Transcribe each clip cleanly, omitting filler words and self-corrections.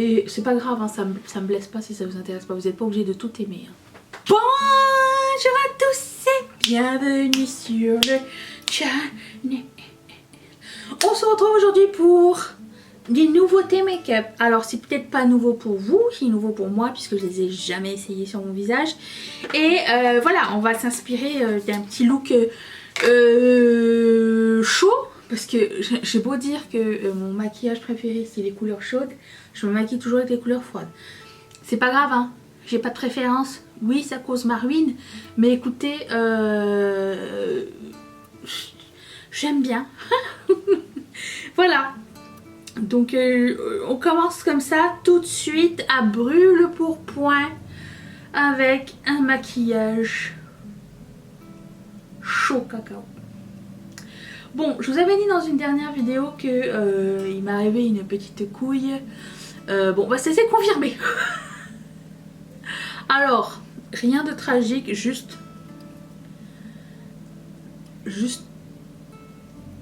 Et c'est pas grave, hein, ça me blesse pas si ça vous intéresse pas. Vous n'êtes pas obligé de tout aimer. Hein. Bonjour à tous et bienvenue sur le channel. On se retrouve aujourd'hui pour des nouveautés make-up. Alors c'est peut-être pas nouveau pour vous, c'est nouveau pour moi puisque je les ai jamais essayés sur mon visage. Et voilà, on va s'inspirer d'un petit look chaud. Parce que j'ai beau dire que mon maquillage préféré c'est les couleurs chaudes, je me maquille toujours avec les couleurs froides. C'est pas grave, hein, j'ai pas de préférence. Oui, ça cause ma ruine, mais écoutez, j'aime bien. Voilà. Donc on commence comme ça tout de suite à brûle-pourpoint avec un maquillage chaud cacao. Bon, je vous avais dit dans une dernière vidéo que il m'est arrivé une petite couille. Bon, bah c'est confirmé. Alors, rien de tragique, juste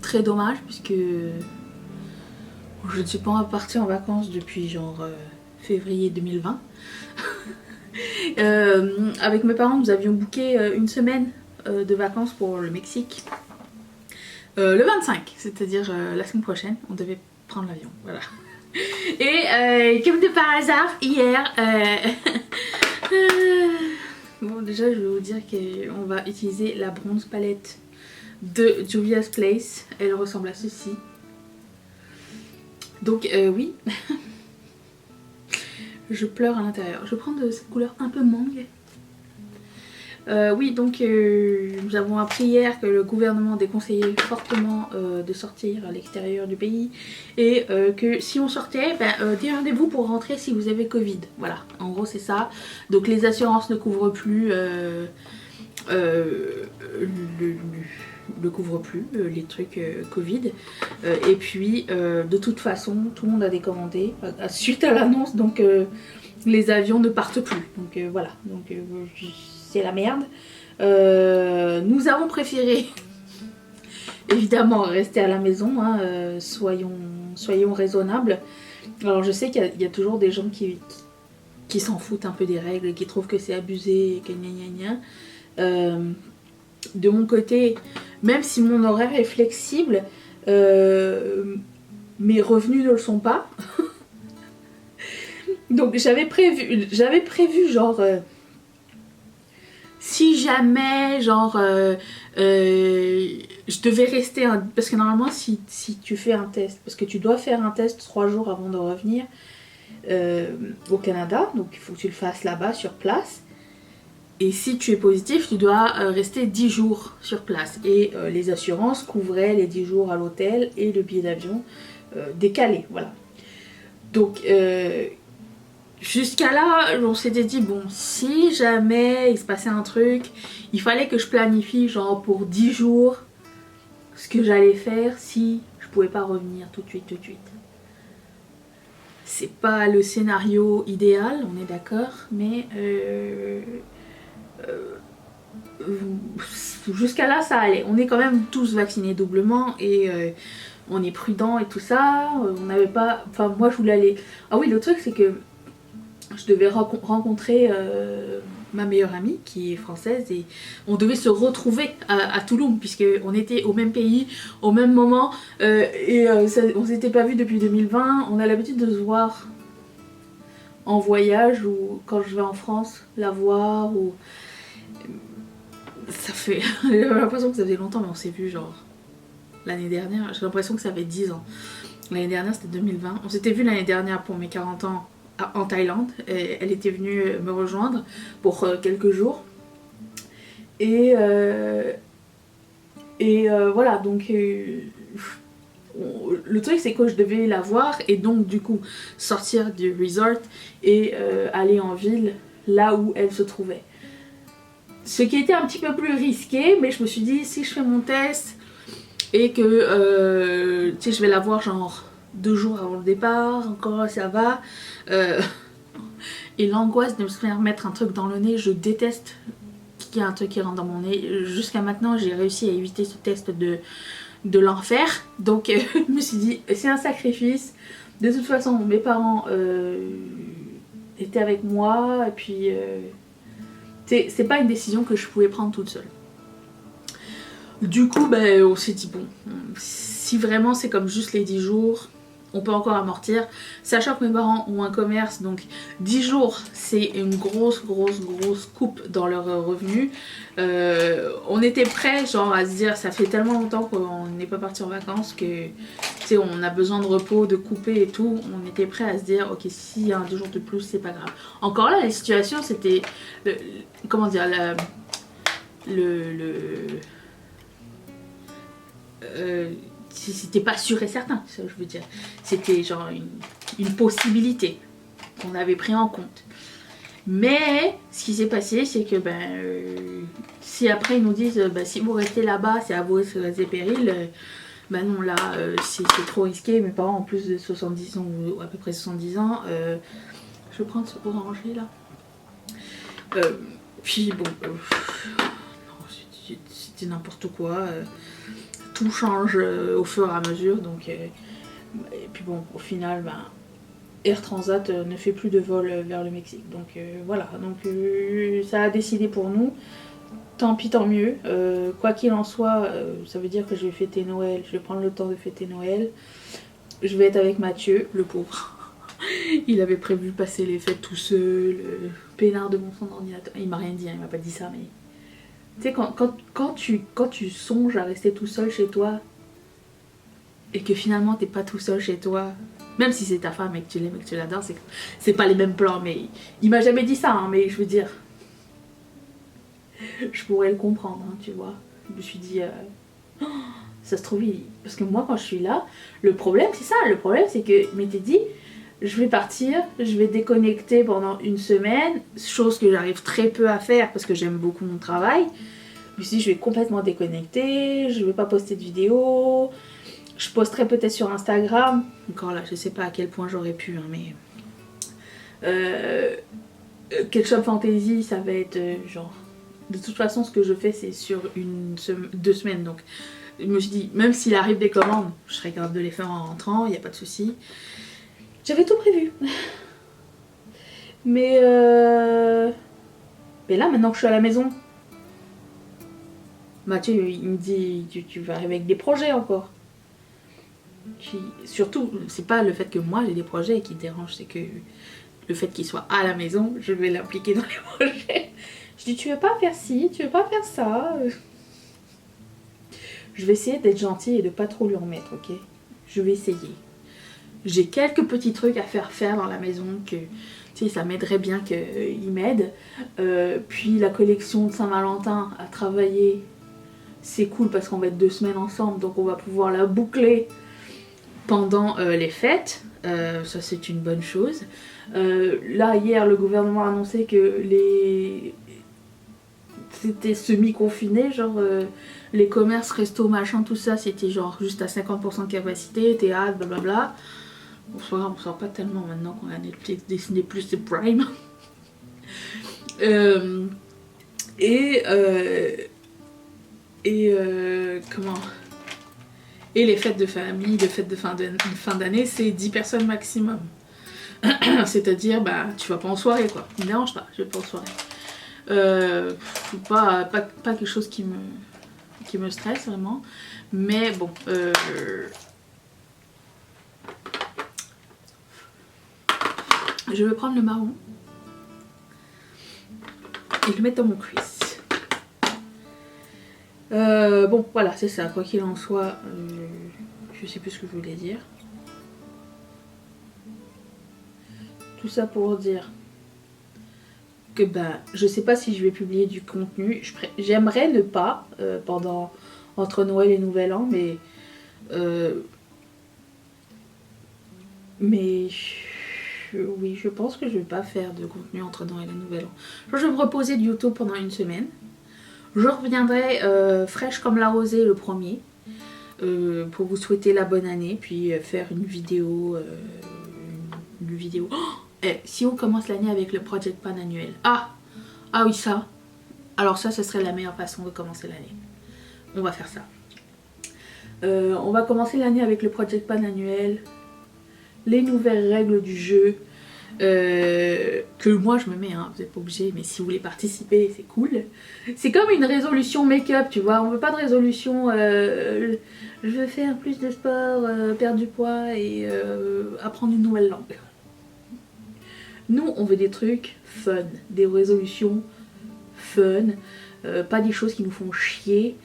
très dommage puisque je ne suis pas partie en vacances depuis genre février 2020. Avec mes parents, nous avions booké une semaine de vacances pour le Mexique. Le 25, c'est-à-dire la semaine prochaine, on devait prendre l'avion, voilà. Et comme de par hasard, hier, bon déjà je vais vous dire qu'on va utiliser la bronze palette de Juvia's Place. Elle ressemble à ceci. Donc oui, je pleure à l'intérieur. Je vais prendre cette couleur un peu mangue. Oui, donc nous avons appris hier que le gouvernement déconseillait fortement de sortir à l'extérieur du pays et que si on sortait, démerdez-vous pour rentrer si vous avez Covid. Voilà, en gros c'est ça. Donc les assurances ne couvrent plus ne couvrent plus les trucs Covid. Et puis de toute façon, tout le monde a décommandé suite à l'annonce, donc les avions ne partent plus. Donc voilà, donc c'est la merde. Nous avons préféré évidemment rester à la maison, hein, soyons raisonnables. Alors je sais qu'il y a toujours des gens qui s'en foutent un peu des règles et qui trouvent que c'est abusé et que gna gna gna. De mon côté, même si mon horaire est flexible, mes revenus ne le sont pas. Donc j'avais prévu genre si jamais genre je devais rester parce que normalement si tu fais un test, parce que tu dois faire un test 3 jours avant de revenir au Canada, donc il faut que tu le fasses là-bas sur place. Et si tu es positif, tu dois rester 10 jours sur place. Et les assurances couvraient les 10 jours à l'hôtel et le billet d'avion décalé, voilà. Donc jusqu'à là, on s'était dit, bon, si jamais il se passait un truc, il fallait que je planifie genre pour 10 jours ce que j'allais faire si je pouvais pas revenir tout de suite. C'est pas le scénario idéal, on est d'accord, mais jusqu'à là ça allait. On est quand même tous vaccinés doublement et on est prudent et tout ça. On n'avait pas, enfin moi je voulais aller. Ah oui, le truc c'est que je devais rencontrer ma meilleure amie qui est française et on devait se retrouver à Toulouse puisque on était au même pays au même moment et on s'était pas vu depuis 2020. On a l'habitude de se voir en voyage ou quand je vais en France la voir ou ça fait j'ai l'impression que ça faisait longtemps mais on s'est vu genre l'année dernière. J'ai l'impression que ça fait 10 ans. L'année dernière c'était 2020. On s'était vu l'année dernière pour mes 40 ans en Thaïlande. Et elle était venue me rejoindre pour quelques jours. Et voilà, donc le truc c'est que je devais la voir et donc du coup sortir du resort et aller en ville là où elle se trouvait. Ce qui était un petit peu plus risqué, mais je me suis dit si je fais mon test et que tu sais, je vais la voir genre 2 jours avant le départ, encore ça va. Et l'angoisse de me faire mettre un truc dans le nez, je déteste qu'il y ait un truc qui rentre dans mon nez. Jusqu'à maintenant, j'ai réussi à éviter ce test de l'enfer. Donc je me suis dit, c'est un sacrifice. De toute façon, mes parents étaient avec moi, et puis c'est pas une décision que je pouvais prendre toute seule. Du coup, ben, on s'est dit, bon, si vraiment c'est comme juste les 10 jours, on peut encore amortir. Sachant que mes parents ont un commerce, donc 10 jours, c'est une grosse coupe dans leurs revenus. On était prêts, genre, à se dire, ça fait tellement longtemps qu'on n'est pas parti en vacances que, tu sais, on a besoin de repos, de couper et tout. On était prêts à se dire, ok, s'il y a 2 jours de plus, c'est pas grave. Encore là, les situations, c'était, comment dire, c'était pas sûr et certain, ça je veux dire. C'était genre une possibilité qu'on avait pris en compte. Mais ce qui s'est passé, c'est que si après ils nous disent si vous restez là-bas, c'est à vos risques et périls, non là c'est trop risqué. Mes parents en plus de 70 ans ou à peu près 70 ans, je vais prendre ce orangé là. Puis bon, c'était n'importe quoi. Tout change au fur et à mesure, donc et puis bon, au final, Air Transat ne fait plus de vol vers le Mexique, donc voilà, donc ça a décidé pour nous. Tant pis, tant mieux. Quoi qu'il en soit, ça veut dire que je vais fêter Noël, je vais prendre le temps de fêter Noël. Je vais être avec Mathieu, le pauvre. Il avait prévu passer les fêtes tout seul, peinard devant son ordinateur. Il m'a rien dit, hein, il m'a pas dit ça, mais tu sais, quand tu songes à rester tout seul chez toi et que finalement t'es pas tout seul chez toi, même si c'est ta femme et que tu l'aimes et que tu l'adores, c'est pas les mêmes plans. Mais il m'a jamais dit ça, hein, mais je veux dire, je pourrais le comprendre, hein, tu vois. Je me suis dit, ça se trouve, parce que moi quand je suis là, le problème c'est ça, le problème c'est que je m'étais dit, je vais partir, je vais déconnecter pendant une semaine, chose que j'arrive très peu à faire parce que j'aime beaucoup mon travail. Je me suis dit, je vais complètement déconnecter, je vais pas poster de vidéos, je posterai peut-être sur Instagram. Encore là, je sais pas à quel point j'aurais pu, hein, mais Ketchup Fantasy, ça va être genre, de toute façon, ce que je fais, c'est sur 2 semaines, donc je me suis dit, même s'il arrive des commandes, je serais capable de les faire en rentrant, il n'y a pas de souci. J'avais tout prévu. Mais là, maintenant que je suis à la maison, Mathieu, il me dit, tu vas arriver avec des projets encore. Surtout, c'est pas le fait que moi j'ai des projets qui dérange, c'est que le fait qu'il soit à la maison, je vais l'impliquer dans les projets. Je dis, tu veux pas faire ci, tu veux pas faire ça. Je vais essayer d'être gentille et de pas trop lui en mettre, ok? Je vais essayer. J'ai quelques petits trucs à faire dans la maison que, tu sais, ça m'aiderait bien qu'il m'aide. Puis la collection de Saint-Valentin à travailler, c'est cool parce qu'on va être 2 semaines ensemble, donc on va pouvoir la boucler pendant les fêtes. Ça c'est une bonne chose. Là hier le gouvernement a annoncé que c'était semi-confiné, genre les commerces, restos, machin, tout ça, c'était genre juste à 50% de capacité, théâtre, blablabla. Bon, c'est pas grave, on sort pas tellement maintenant qu'on a Netflix, Disney+, et Prime. Comment... Et les fêtes de famille, les fêtes de fin d'année, c'est 10 personnes maximum. C'est-à-dire, tu vas pas en soirée, quoi. Ça me dérange pas, je vais pas en soirée. Pas quelque chose qui me stresse, vraiment. Mais bon, je vais prendre le marron et le mettre dans mon cuisse. Bon, voilà, c'est ça. Quoi qu'il en soit, je sais plus ce que je voulais dire. Tout ça pour dire que je sais pas si je vais publier du contenu. J'aimerais ne pas entre Noël et Nouvel An, mais oui, je pense que je vais pas faire de contenu entre Noël et Nouvel An. Je vais me reposer de YouTube pendant une semaine. Je reviendrai fraîche comme la rosée le 1er pour vous souhaiter la bonne année, puis faire une vidéo. Si on commence l'année avec le Project Pan annuel. Ah oui, ça. Alors ça, ce serait la meilleure façon de commencer l'année. On va faire ça. On va commencer l'année avec le Project Pan annuel. les nouvelles règles du jeu que moi je me mets, hein, vous n'êtes pas obligé, mais si vous voulez participer, c'est cool. C'est comme une résolution make-up, tu vois, on veut pas de résolution je veux faire plus de sport, perdre du poids et apprendre une nouvelle langue. Nous, on veut des trucs fun, des résolutions fun, pas des choses qui nous font chier.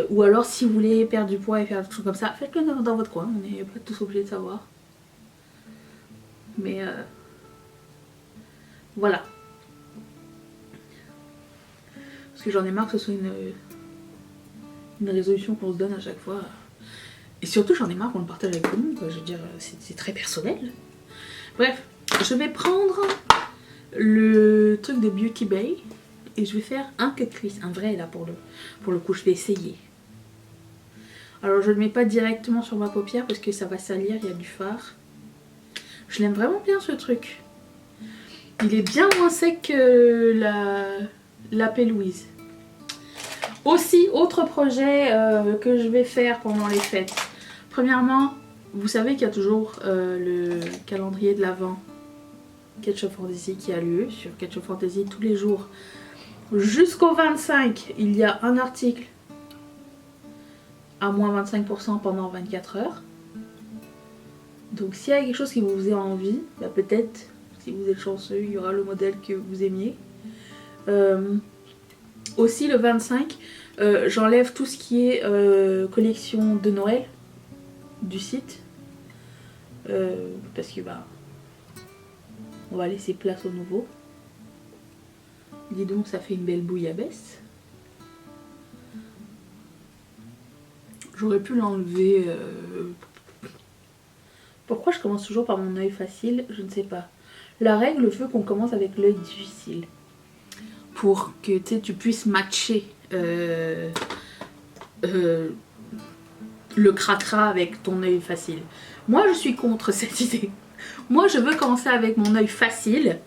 Ou alors, si vous voulez perdre du poids et faire des choses comme ça, faites-le dans votre coin, on n'est pas tous obligés de savoir. Mais voilà. Parce que j'en ai marre que ce soit une résolution qu'on se donne à chaque fois. Et surtout, j'en ai marre qu'on le partage avec tout le monde, quoi. Je veux dire, c'est très personnel. Bref, je vais prendre le truc de Beauty Bay et je vais faire un cut crease, un vrai là pour le coup, je vais essayer. Alors je ne le mets pas directement sur ma paupière parce que ça va salir, il y a du fard. Je l'aime vraiment bien ce truc. Il est bien moins sec que la P-Louise. Aussi, autre projet que je vais faire pendant les fêtes. Premièrement, vous savez qu'il y a toujours le calendrier de l'Avent Ketchup Fantasy qui a lieu sur Ketchup Fantasy tous les jours. Jusqu'au 25, il y a un article à moins 25% pendant 24 heures. Donc s'il y a quelque chose qui vous faisait envie, bah peut-être, si vous êtes chanceux, il y aura le modèle que vous aimiez. Aussi le 25, j'enlève tout ce qui est collection de Noël du site. Parce que bah, on va laisser place au nouveau. Dis donc, ça fait une belle bouillabaisse. J'aurais pu l'enlever. Pourquoi je commence toujours par mon œil facile? Je ne sais pas. La règle veut qu'on commence avec l'œil difficile. Pour que tu puisses matcher le cracra avec ton œil facile. Moi, je suis contre cette idée. Moi, je veux commencer avec mon œil facile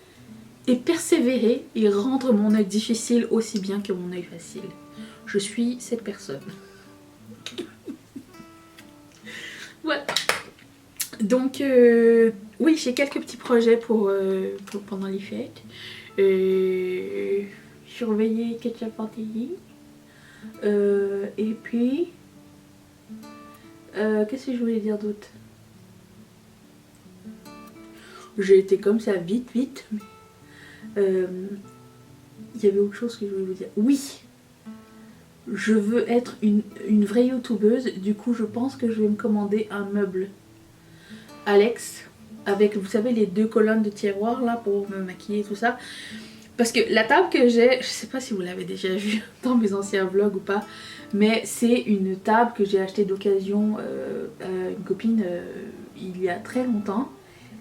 et persévérer et rendre mon œil difficile aussi bien que mon œil facile. Je suis cette personne. Voilà. Donc, oui, j'ai quelques petits projets pour pendant les fêtes. Surveiller Ketchup Fantasy. Et puis, qu'est-ce que je voulais dire d'autre? J'ai été comme ça vite. Il y avait autre chose que je voulais vous dire. Oui, je veux être une vraie youtubeuse. Du coup, je pense que je vais me commander un meuble Alex avec, vous savez, les deux colonnes de tiroirs là pour me maquiller, tout ça. Parce que la table que j'ai, je sais pas si vous l'avez déjà vue dans mes anciens vlogs ou pas, mais c'est une table que j'ai achetée d'occasion à une copine il y a très longtemps.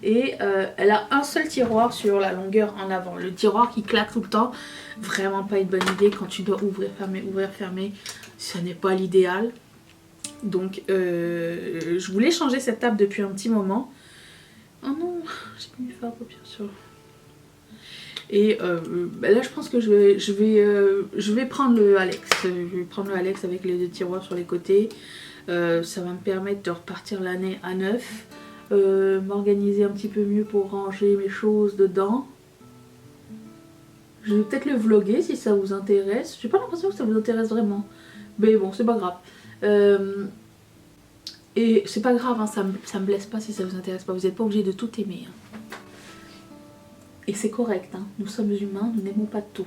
Et elle a un seul tiroir sur la longueur en avant. Le tiroir qui claque tout le temps, vraiment pas une bonne idée quand tu dois ouvrir, fermer. Ce n'est pas l'idéal. Donc je voulais changer cette table depuis un petit moment. Oh non, j'ai mis le fard bien sûr. Et là je pense que je vais prendre le Alex. Je vais prendre le Alex avec les deux tiroirs sur les côtés. Ça va me permettre de repartir l'année à neuf. M'organiser un petit peu mieux pour ranger mes choses dedans. Je vais peut-être le vlogger si ça vous intéresse. J'ai pas l'impression que ça vous intéresse vraiment. Mais bon, c'est pas grave. Et c'est pas grave, hein, ça me blesse pas si ça vous intéresse pas. Vous n'êtes pas obligé de tout aimer. Hein. Et c'est correct, hein. Nous sommes humains, nous n'aimons pas tout.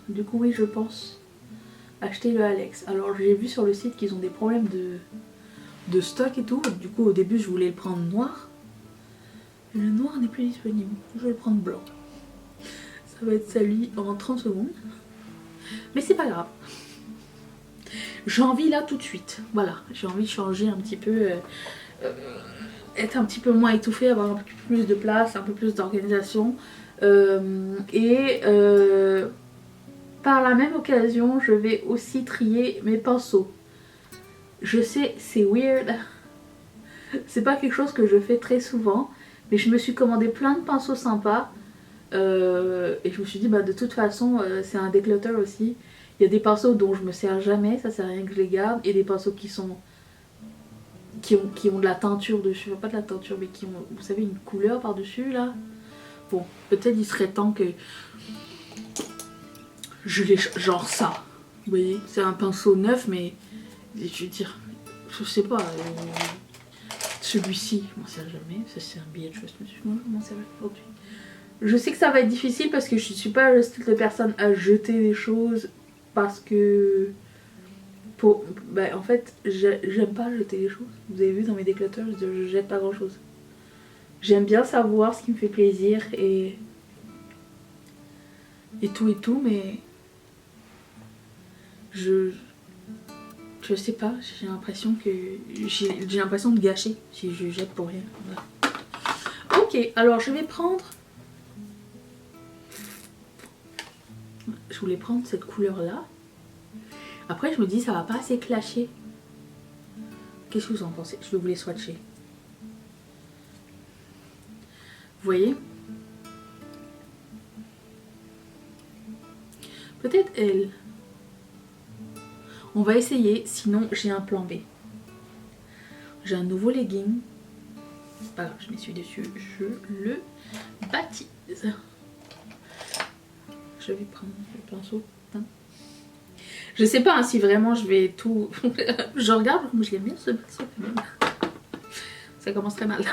Du coup, oui, je pense acheter le Alex. Alors, j'ai vu sur le site qu'ils ont des problèmes de stock et tout. Du coup, au début, je voulais le prendre noir. Et le noir n'est plus disponible. Je vais le prendre blanc. Ça va être sali en 30 secondes. Mais c'est pas grave. J'ai envie là tout de suite. Voilà, j'ai envie de changer un petit peu. Être un petit peu moins étouffée, avoir un peu plus de place, un peu plus d'organisation. Par la même occasion, je vais aussi trier mes pinceaux. Je sais, c'est weird. C'est pas quelque chose que je fais très souvent. Mais je me suis commandé plein de pinceaux sympas. Et je me suis dit, bah, de toute façon, c'est un déclutter aussi. Il y a des pinceaux dont je me sers jamais, ça sert à rien que je les garde, et des pinceaux qui ont de la teinture dessus, pas de la teinture, mais qui ont, vous savez, une couleur par-dessus là. Bon, peut-être il serait temps que je les genre ça. Vous voyez, c'est un pinceau neuf, mais je veux dire, je sais pas. Celui-ci, je m'en sers jamais. Ça, c'est un billet de chose, monsieur. Moi, je m'en sers aujourd'hui. Je sais que ça va être difficile parce que je suis pas le style de personne à jeter des choses parce que. En fait, j'aime pas jeter les choses. Vous avez vu dans mes déclateurs, je jette pas grand chose. J'aime bien savoir ce qui me fait plaisir et tout, mais je sais pas, j'ai l'impression de gâcher si je jette pour rien. Voilà. Ok, alors je vais prendre. Je voulais prendre cette couleur là. Après je me dis ça va pas assez clasher. Qu'est-ce que vous en pensez? Je vais vous les swatcher. Vous voyez? Peut-être elle. On va essayer, sinon j'ai un plan B. J'ai un nouveau legging. C'est pas grave, je m'essuie dessus. Je le baptise. Je vais prendre le pinceau. Je sais pas hein, si vraiment je vais tout... je regarde, je l'aime bien ce pinceau quand même. Ça commence très mal.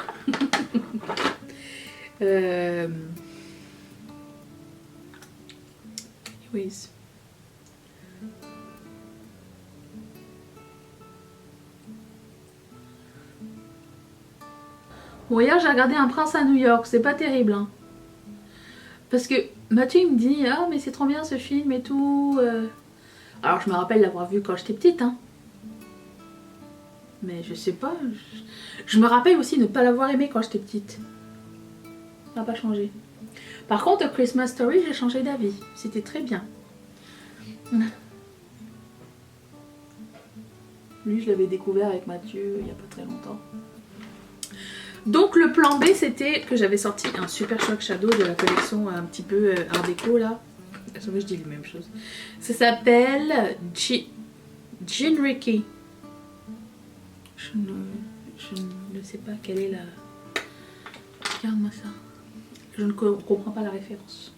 Anyways. Bon, hier j'ai regardé Un prince à New York, c'est pas terrible hein. Parce que Mathieu il me dit ah mais c'est trop bien ce film et tout. Alors je me rappelle l'avoir vu quand j'étais petite hein. Mais je sais pas. Je me rappelle aussi ne pas l'avoir aimé quand j'étais petite. Ça n'a pas changé. Par contre Christmas Story j'ai changé d'avis. C'était très bien. Lui je l'avais découvert avec Mathieu il y a pas très longtemps. Donc le plan B c'était que j'avais sorti un Super Shock Shadow de la collection un petit peu art déco là. À chaque fois je dis les mêmes choses. Ça s'appelle Jinriki. Je ne sais pas quelle est la... Regarde-moi ça. Je ne comprends pas la référence.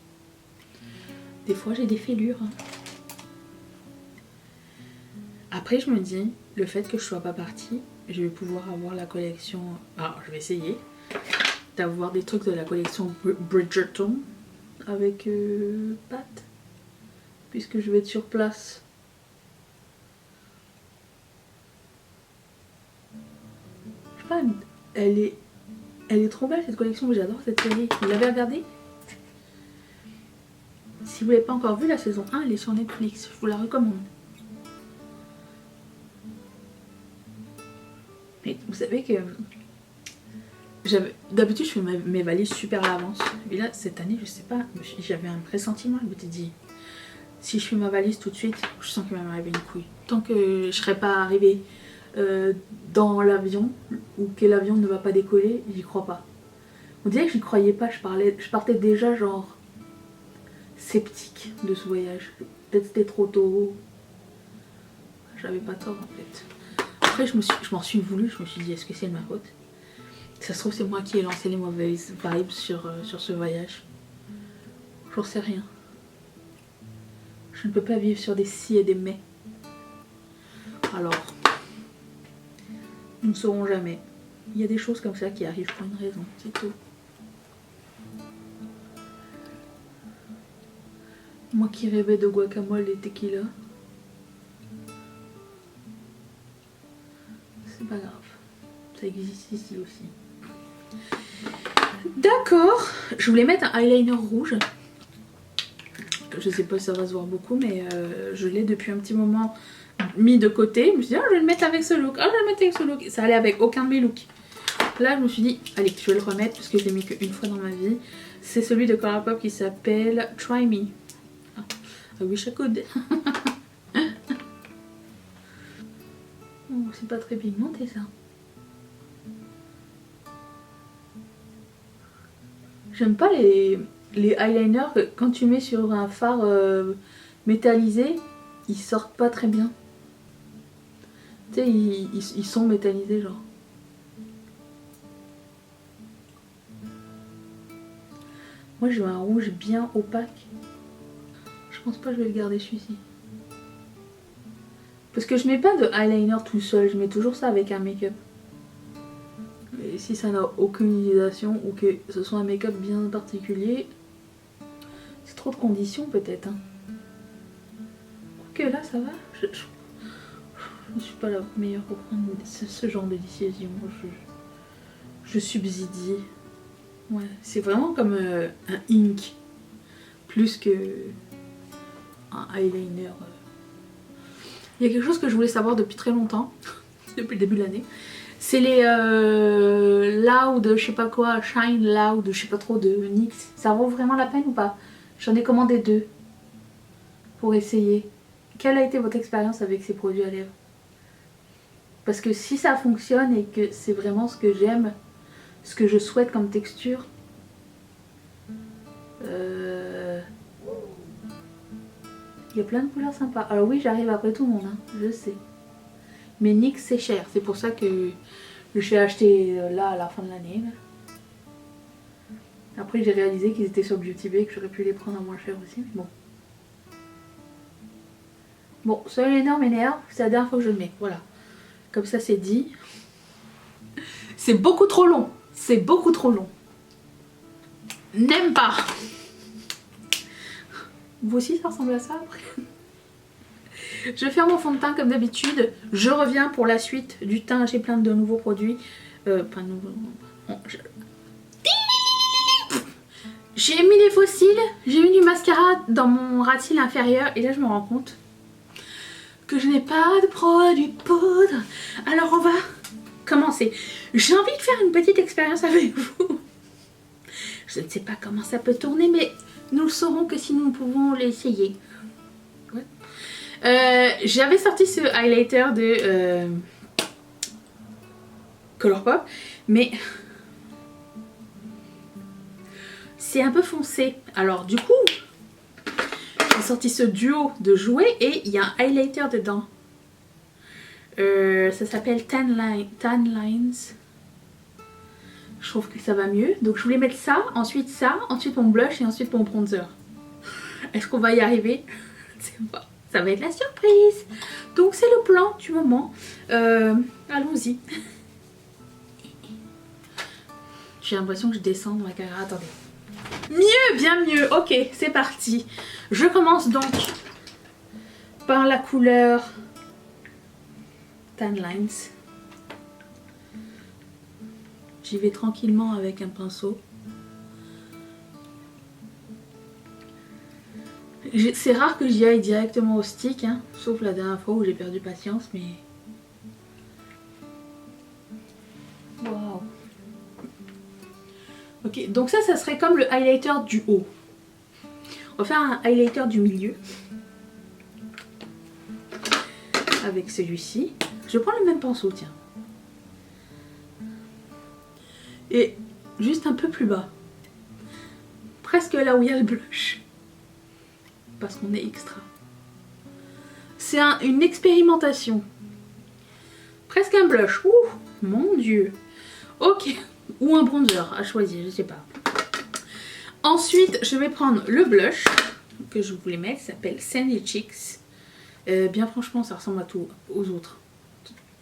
Des fois j'ai des fêlures. Hein. Après je me dis, le fait que je sois pas partie, je vais pouvoir avoir la collection... Alors je vais essayer d'avoir des trucs de la collection Bridgerton avec Pat. Puisque je vais être sur place. Je sais pas, elle est trop belle cette collection, j'adore cette série. Vous l'avez regardée? Si vous l'avez pas encore vue, la saison 1 elle est sur Netflix, je vous la recommande. Mais vous savez que d'habitude je fais mes valises super à l'avance. Et là cette année je sais pas, j'avais un pressentiment, je m'étais dit si je fais ma valise tout de suite, je sens qu'il va m'arriver une couille. Tant que je serai pas arrivée dans l'avion ou que l'avion ne va pas décoller, j'y crois pas. On dirait que j'y croyais pas, je partais déjà genre sceptique de ce voyage. Peut-être c'était trop tôt. J'avais pas tort en fait. Après je m'en suis voulu, je me suis dit est-ce que c'est de ma faute? Ça se trouve c'est moi qui ai lancé les mauvaises vibes sur ce voyage. J'en sais rien. Je ne peux pas vivre sur des si et des mais. Alors, nous ne saurons jamais. Il y a des choses comme ça qui arrivent pour une raison, c'est tout. Moi qui rêvais de guacamole et tequila. C'est pas grave. Ça existe ici aussi. D'accord. Je voulais mettre un eyeliner rouge. Je sais pas si ça va se voir beaucoup, mais je l'ai depuis un petit moment mis de côté. Je me suis dit, ah, je vais le mettre avec ce look. Ah, je vais le mettre avec ce look. Ça allait avec aucun de mes looks. Là, je me suis dit, allez, je vais le remettre parce que je l'ai mis qu'une fois dans ma vie. C'est celui de Colourpop qui s'appelle Try Me. Ah, I wish I could. Oh, c'est pas très pigmenté ça. J'aime pas les eyeliners que quand tu mets sur un fard métallisé, ils sortent pas très bien. Tu sais, ils sont métallisés genre. Moi je veux un rouge bien opaque. Je pense pas que je vais le garder celui-ci. Parce que je mets pas de eyeliner tout seul, je mets toujours ça avec un make-up. Et si ça n'a aucune utilisation ou que ce soit un make-up bien particulier, c'est trop de conditions peut-être. Hein. Ok, là ça va. Je suis pas la meilleure pour prendre ce genre de décision. Je subsidie. Ouais, c'est vraiment comme un ink. Plus que un eyeliner. Il y a quelque chose que je voulais savoir depuis très longtemps. Depuis le début de l'année. C'est les Loud, je sais pas quoi, Shine Loud, je sais pas trop de NYX. Ça vaut vraiment la peine ou pas? J'en ai commandé 2 pour essayer. Quelle a été votre expérience avec ces produits à lèvres? Parce que si ça fonctionne et que c'est vraiment ce que j'aime, ce que je souhaite comme texture, il y a plein de couleurs sympas. Alors oui, j'arrive après tout le monde, hein, je sais. Mais NYX c'est cher, c'est pour ça que je l'ai acheté là à la fin de l'année. Après j'ai réalisé qu'ils étaient sur Beauty Bay et que j'aurais pu les prendre à moins cher aussi, mais bon. Bon, ce eyeliner m'énerve, c'est la dernière fois que je le mets, voilà. Comme ça c'est dit. C'est beaucoup trop long, c'est beaucoup trop long. N'aime pas. Vous aussi ça ressemble à ça après? Je vais faire mon fond de teint comme d'habitude. Je reviens pour la suite du teint. J'ai plein de nouveaux produits. Pas nouveaux. J'ai mis les faux cils. J'ai mis du mascara dans mon ras de cils inférieur. Et là je me rends compte que je n'ai pas de produit poudre. Alors on va commencer. J'ai envie de faire une petite expérience avec vous. Je ne sais pas comment ça peut tourner, mais nous le saurons que si nous pouvons l'essayer. J'avais sorti ce highlighter de Colourpop, mais c'est un peu foncé. Alors du coup, j'ai sorti ce duo de jouets et il y a un highlighter dedans. Ça s'appelle Tan Lines. Je trouve que ça va mieux. Donc je voulais mettre ça, ensuite mon blush et ensuite mon bronzer. Est-ce qu'on va y arriver? Je sais pas. Ça va être la surprise. Donc c'est le plan du moment. Allons-y. J'ai l'impression que je descends dans ma caméra. Attendez. Mieux, bien mieux. Ok, c'est parti. Je commence donc par la couleur Tan Lines. J'y vais tranquillement avec un pinceau. C'est rare que j'y aille directement au stick, hein, sauf la dernière fois où j'ai perdu patience, mais... Waouh. Ok, donc ça serait comme le highlighter du haut. On va faire un highlighter du milieu. Avec celui-ci. Je prends le même pinceau, tiens. Et juste un peu plus bas. Presque là où il y a le blush. Parce qu'on est extra. C'est une expérimentation. Presque un blush. Ouh, mon dieu. Ok. Ou un bronzer à choisir, je sais pas. Ensuite, je vais prendre le blush que je voulais mettre. Ça s'appelle Sandy Cheeks. Bien franchement, ça ressemble à tout aux autres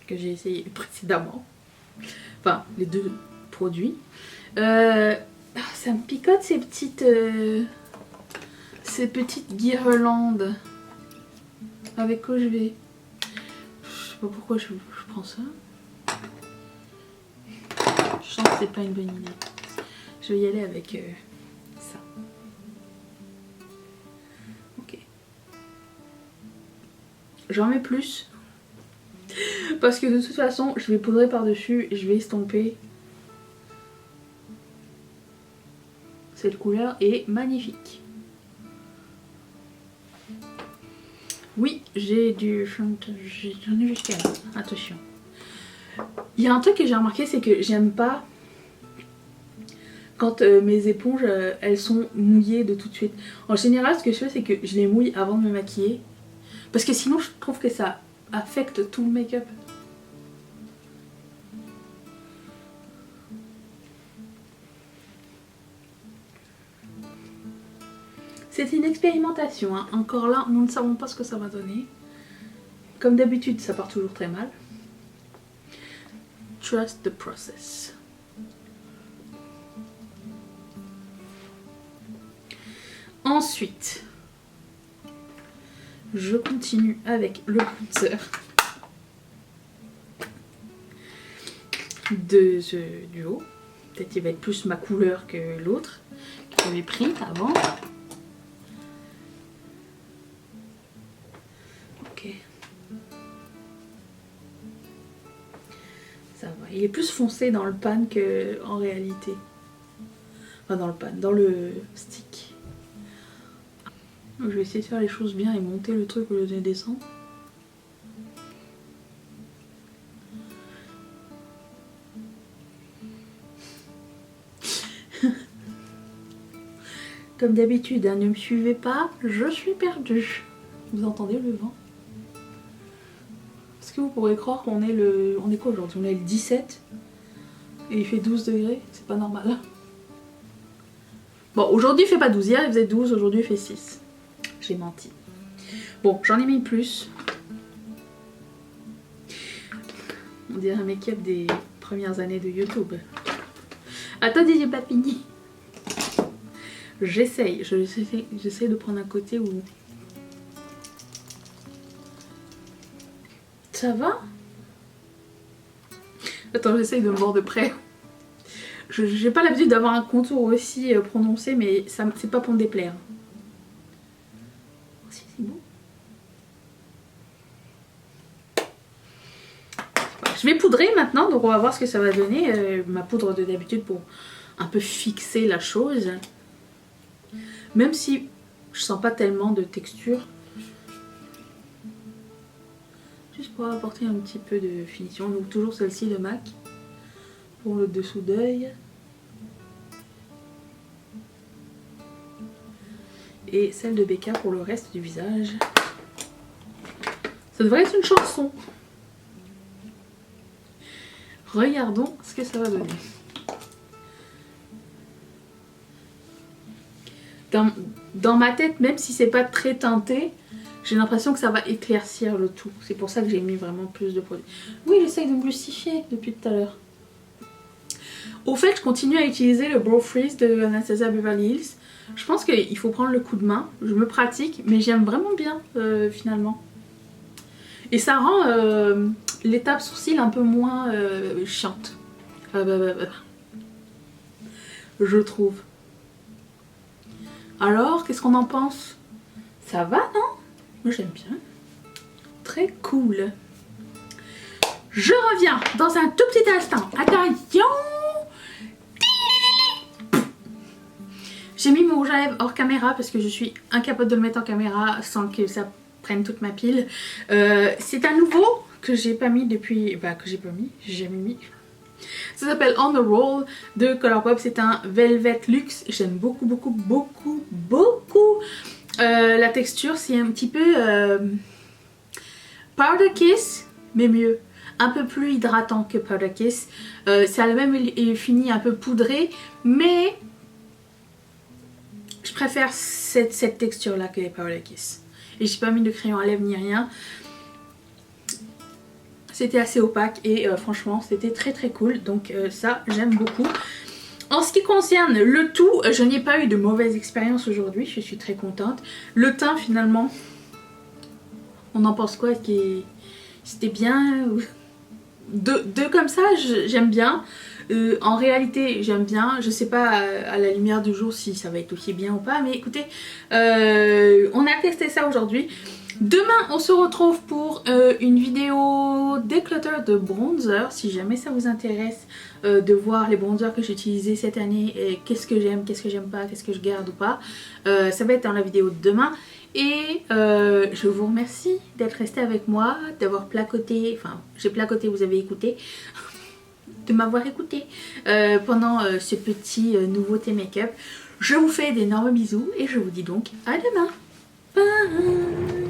que j'ai essayé précédemment. Enfin, les deux produits. Ça me picote ces petites guirlandes. Avec quoi je vais... Je sais pas pourquoi je prends ça. Je sens que c'est pas une bonne idée. Je vais y aller avec ça. Ok. J'en mets plus. Parce que de toute façon, je vais poudrer par-dessus et je vais estomper. Cette couleur est magnifique. Oui, j'ai du... J'en ai jusqu'à là. Attention. Il y a un truc que j'ai remarqué, c'est que j'aime pas quand mes éponges, elles sont mouillées de tout de suite. En général, ce que je fais, c'est que je les mouille avant de me maquiller. Parce que sinon je trouve que ça affecte tout le make-up. C'est une expérimentation, hein. Encore là, nous ne savons pas ce que ça va donner. Comme d'habitude, ça part toujours très mal. Trust the process. Ensuite, je continue avec le bronzer de ce duo. Peut-être qu'il va être plus ma couleur que l'autre que j'avais pris avant. Ok. Ça va. Il est plus foncé dans le pan qu'en réalité. Enfin dans le pan, dans le stick. Je vais essayer de faire les choses bien et monter le truc au lieu de descendre. Comme d'habitude, hein, ne me suivez pas, je suis perdue. Vous entendez le vent? Est-ce que vous pourrez croire qu'on est le... On est quoi aujourd'hui? On est le 17 et il fait 12 degrés, c'est pas normal. Bon, aujourd'hui il fait pas 12, hier il faisait 12, aujourd'hui il fait 6. J'ai menti. Bon, j'en ai mis plus. On dirait un make-up des premières années de YouTube. Attendez, j'ai pas fini. J'essaye de prendre un côté où... Ça va? Attends, j'essaye de me voir de près. J'ai pas l'habitude d'avoir un contour aussi prononcé, mais c'est pas pour me déplaire. Si, c'est beau. Je vais poudrer maintenant, donc on va voir ce que ça va donner. Ma poudre de d'habitude pour un peu fixer la chose. Même si je sens pas tellement de texture. Juste pour apporter un petit peu de finition. Donc toujours celle-ci de MAC. Pour le dessous d'œil. Et celle de Becca pour le reste du visage. Ça devrait être une chanson. Regardons ce que ça va donner. Dans ma tête, même si c'est pas très teinté, j'ai l'impression que ça va éclaircir le tout. C'est pour ça que j'ai mis vraiment plus de produits. Oui, j'essaye de me justifier depuis tout à l'heure. Au fait, je continue à utiliser le Brow Freeze de Anastasia Beverly Hills. Je pense qu'il faut prendre le coup de main. Je me pratique, mais j'aime vraiment bien finalement. Et ça rend l'étape sourcil un peu moins chiante. Je trouve. Alors, qu'est-ce qu'on en pense? Ça va, non? Moi, j'aime bien. Très cool. Je reviens dans un tout petit instant. Attention! J'ai mis mon rouge à lèvres hors caméra parce que je suis incapable de le mettre en caméra sans que ça prenne toute ma pile. C'est un nouveau que j'ai pas mis depuis... Bah, que j'ai pas mis, j'ai jamais mis. Ça s'appelle On The Roll de Colourpop. C'est un Velvet Luxe. J'aime beaucoup, beaucoup, beaucoup, beaucoup la texture. C'est un petit peu Powder Kiss, mais mieux. Un peu plus hydratant que Powder Kiss. Ça a le même fini un peu poudré, mais je préfère cette texture là que les Powder Kiss. Et j'ai pas mis de crayon à lèvres ni rien. C'était assez opaque et franchement c'était très très cool. Donc ça j'aime beaucoup. En ce qui concerne le tout, je n'ai pas eu de mauvaise expérience aujourd'hui. Je suis très contente. Le teint finalement, on en pense quoi? C'était bien? De comme ça j'aime bien. En réalité j'aime bien. Je sais pas à la lumière du jour si ça va être aussi bien ou pas. Mais écoutez, on a testé ça aujourd'hui. Demain on se retrouve pour une vidéo déclutter de bronzer. Si jamais ça vous intéresse de voir les bronzers que j'ai utilisés cette année et qu'est-ce que j'aime, qu'est-ce que j'aime pas, qu'est-ce que je garde ou pas, ça va être dans la vidéo de demain. Et je vous remercie d'être resté avec moi, d'avoir placoté, enfin j'ai placoté, vous avez écouté, de m'avoir écouté pendant ce petit nouveauté make-up. Je vous fais d'énormes bisous et je vous dis donc à demain. Bye.